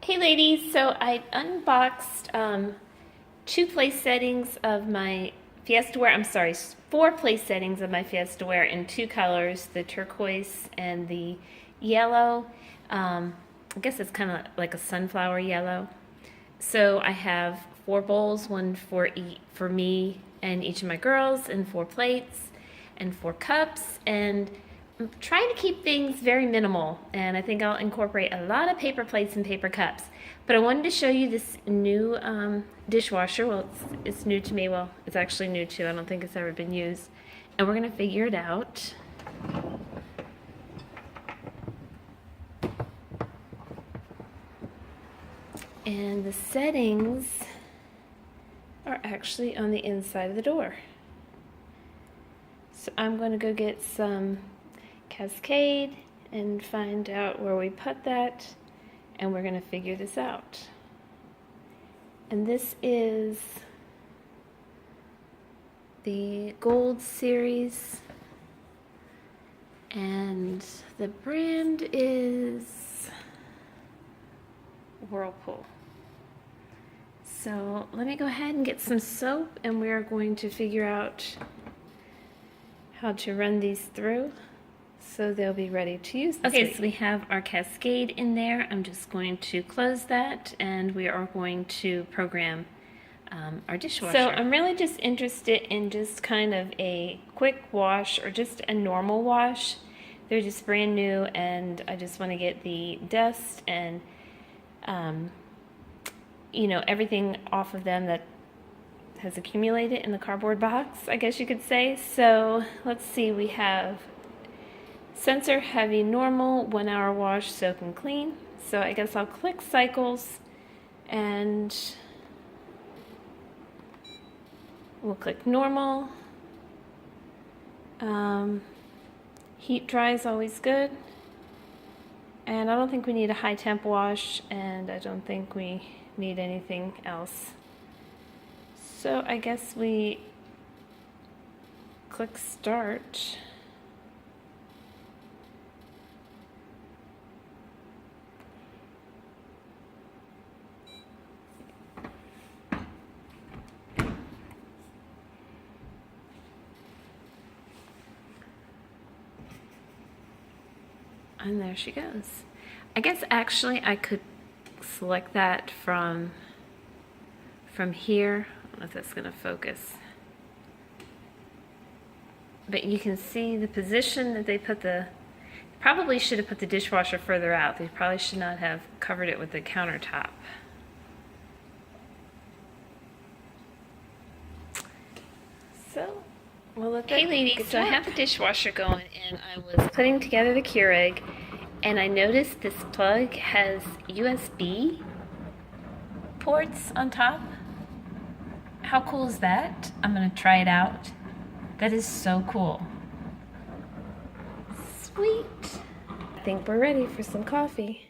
Hey ladies, so I unboxed two place settings of my Fiesta ware. I'm sorry, 4 place settings of my Fiesta ware in 2 colors, the turquoise and the yellow. I guess it's kind of like a sunflower yellow. So I have 4 bowls, one for me and each of my girls, and 4 plates and 4 cups, and I'm trying to keep things very minimal, and I think I'll incorporate a lot of paper plates and paper cups. But I wanted to show you this new dishwasher. Well, it's new to me. Well, it's actually new too. I don't think it's ever been used. And we're going to figure it out. And the settings are actually on the inside of the door. So I'm going to go get some Cascade and find out where we put that, and we're going to figure this out. And this is the Gold series, and the brand is Whirlpool. So let me go ahead and get some soap, and we are going to figure out how to run these through so they'll be ready to use. Okay, so we have our Cascade in there. I'm just going to close that, and we are going to program our dishwasher. So I'm really just interested in just kind of a quick wash, or just a normal wash. They're just brand new, and I just want to get the dust and you know, everything off of them that has accumulated in the cardboard box, I guess you could say. So let's see, we have sensor heavy normal, 1 hour wash, soak and clean. So I guess I'll click cycles, and we'll click normal. Heat dry is always good, and I don't think we need a high temp wash, and I don't think we need anything else. So I guess we click start. And there she goes. I guess actually I could select that from here. I don't know if that's going to focus. But you can see the position that they put probably should have put the dishwasher further out. They probably should not have covered it with the countertop. So, well, look. Hey ladies, so I have the dishwasher going, and I was putting together the Keurig, and I noticed this plug has USB ports on top. How cool is that? I'm gonna try it out. That is so cool. Sweet. I think we're ready for some coffee.